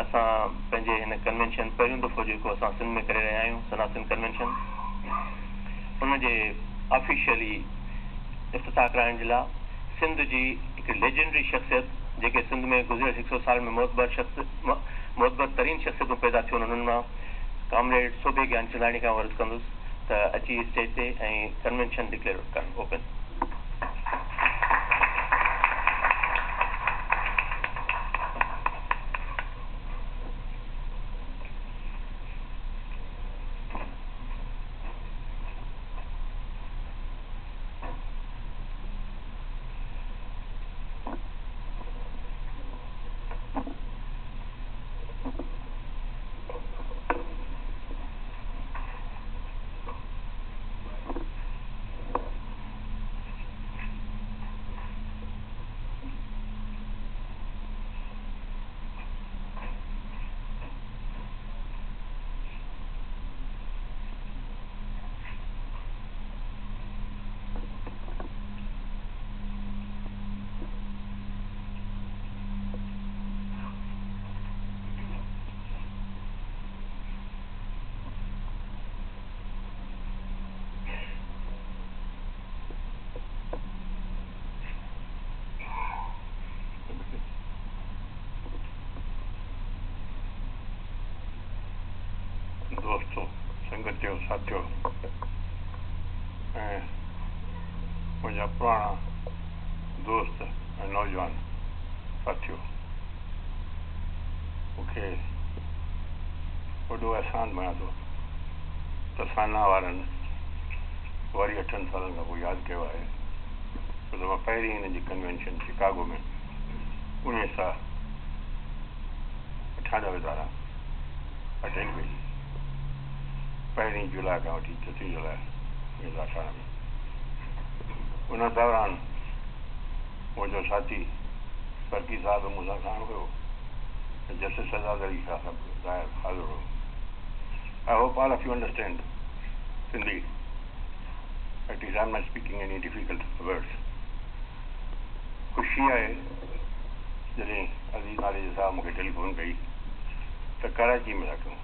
असां पंहिंजे हिन कन्वेंशन पहिरियों दफ़ो जेको असां सिंध में करे रहिया आहियूं सनातन कन्वेंशन उनजे ऑफिशियली इफ़्तिताह कराइण जे लाइ सिंध जी हिकु लेजेंडरी शख़्सियत जेके सिंध में गुज़िरियल 100 साल में मोतबर तरीन शख़्सियतूं पैदा थियूं उन्हनि मां कॉमरेड सोभे ज्ञानचंदाणी खां अर्ज़ु कंदुसि त अची स्टेज ते ऐं कन्वेंशन डिक्लेयर कनि ओपन। दोस्तों, संगतियों, साथियों ऐं मुंहिंजा पुराणा दोस्त ऐं नौजवान साथियों, मूंखे वॾो अहसान बणियां थो त साना वारनि वरी 8 सालनि खां पोइ यादि कयो आहे छो त मां पहिरीं हिन जी कन्वेंशन शिकागो में 1998 तारां अटेंड कई। 1 जुलाई खां वठी 3 जुलाई 2018 में उन दौरान मुंहिंजो साथी फर्की साहब मूंसां साण हुयो ऐं जस्टिस सजाद अली शाह साहब हाज़िर हो। I hope all of you understand Sindhi. At least I'm not speaking any difficult words. खुशी आहे जॾहिं अज़ीज़ नाले साहब मूंखे टेलीफोन कई त कराची में था कयूं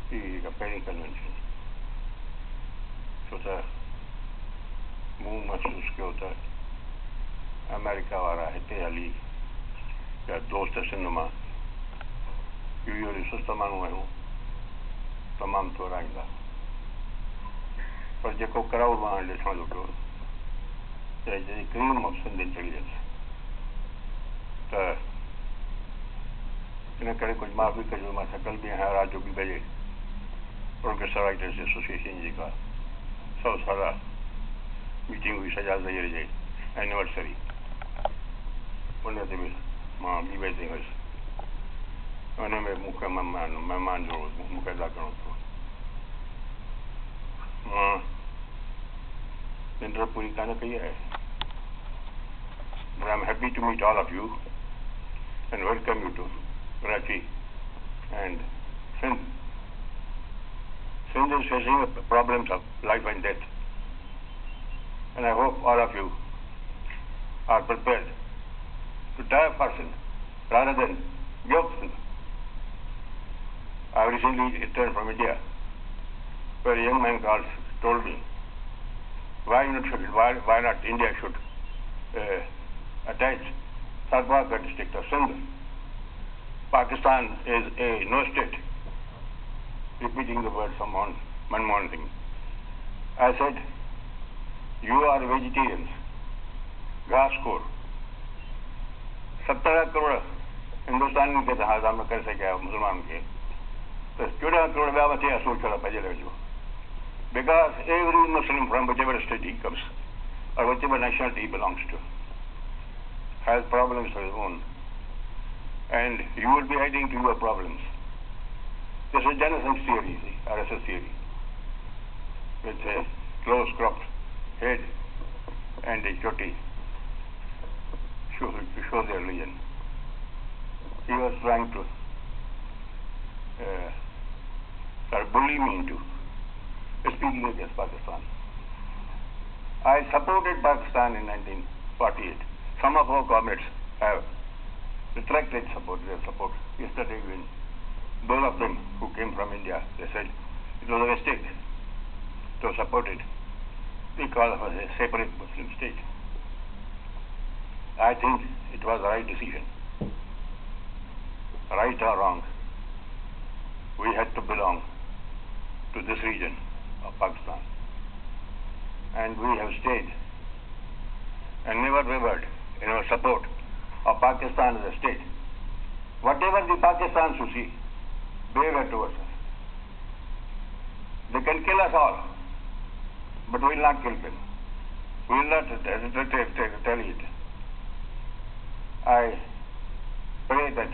हीअ हिकु पहिरीं कन्वेंशन छो त मूं महसूसु कयो त अमेरिका वारा हिते हली या दोस्त सिंध मां इहो वरी सुस्त माण्हू आहियूं तमामु तोराईंदा पर जेको कराउड मां ॾिसण थो पियो त जॾहिं क्रीम ऑफ सिंध चढ़ी वियसि त इन करे कुझु माफ़ी कजो मां थकल बि आहियां राति जो 2 बजे प्रोग्रेसिव राइटर्स एसोसिएशन जी का 100 साला मीटिंग हुई सजाद ज़हीर जे एनिवर्सरी उन ते बि मां 2 बजे ताईं हुयुसि। उन में मूंखे महिमान जो मूंखे अदा करिणो पियो। मां निंड पूरी कान कई आहे but I'm happy to meet all of you and welcome you to Karachi and Sindh. Sindh is facing problems of life and death and I hope all of you are prepared to die for Sindh rather than give Sindh. I recently returned from India where a young man told me why not India should attach Sarbarka district of Sindh. Pakistan is a no state. Repeating the words from Manmohan Singh. I said, you are vegetarians, घासखोर 17 crore हिंदुस्तानी के तहत हम कर सके मुसलमान के तो 14 करोड़ ॿिया मथे असूल करणु पंहिंजे वेझो because every Muslim from whichever state he comes or whichever nationality he belongs to has problems of his own and you will be adding to your problems. This is Jonathan's theory, RSS theory, with a close cropped head and a choti to show their religion. He was trying to bully me into speaking against Pakistan. I supported Pakistan in 1948. Some of our comrades have retracted their support. Yesterday, when those of them who came from India, they said it was a mistake to support it because of a separate Muslim state. I think it was the right decision. Right or wrong, we had to belong to this region of Pakistan. And we have stayed and never wavered in our support of Pakistan as a state. Whatever the Pakistans you see, they were towards us. They can kill us all, but we will not kill them. We will not retaliate. I pray that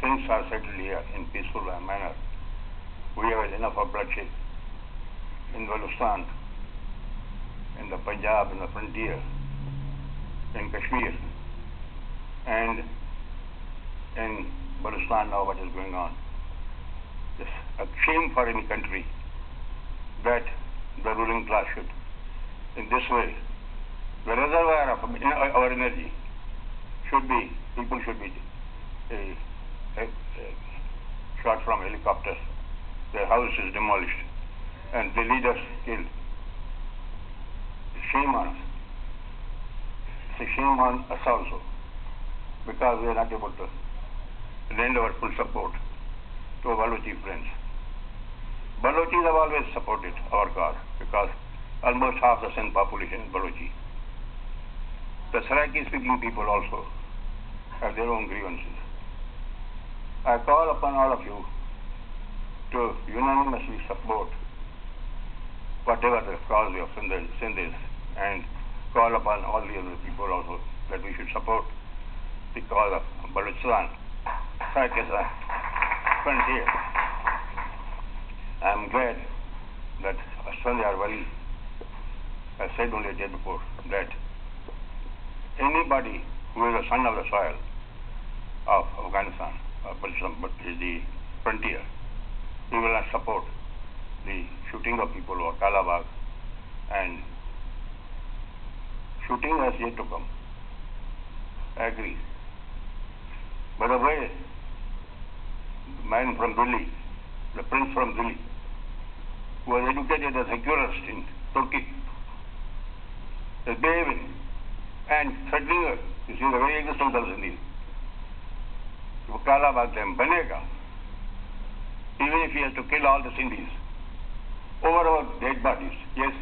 things are settled here in peaceful manner. We have had enough of bloodshed in Balochistan, in the Punjab, in the frontier, in Kashmir, and in Balochistan now what is going on. It's a shame for any country that the ruling class should, in this way, the reservoir of our energy should be, people should be shot from helicopters, their house is demolished, and the leaders killed. Shame on us. It's a shame on us also, because we are not able to lend our full support to our Balochi friends. Balochis have always supported our cause, because almost half the Sindh population is Balochi. The Saraiki-speaking people also have their own grievances. I call upon all of you to unanimously support whatever the cause of Sindh is, and call upon all the other people also that we should support the cause of Balochistan, Pakistan, frontier. I am glad that Sanjay Wali has said only a day before that anybody who is a son of the soil of Afghanistan, the frontier, he will not support the shooting of people or Kalabag, and shooting has yet to come. I agree. But the way the man from Delhi, the prince from Delhi, who was educated as a jurist in Turkey, is behaving and threatening her. You see the very existence of Sindhi. वो काला बाग dam बनेगा, even if he has to kill all the Sindhis over our dead bodies. Yes,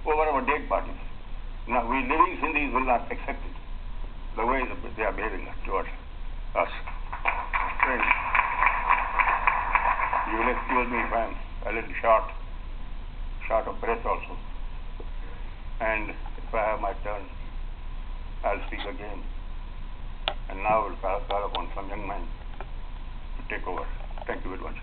over our dead bodies. Now we living Sindhis will not accept it, the way they are behaving towards us. Friends, you will excuse me if I am a little short of breath also. And if I have my turn, I'll speak again. And now I will call upon some young man to take over. Thank you very much.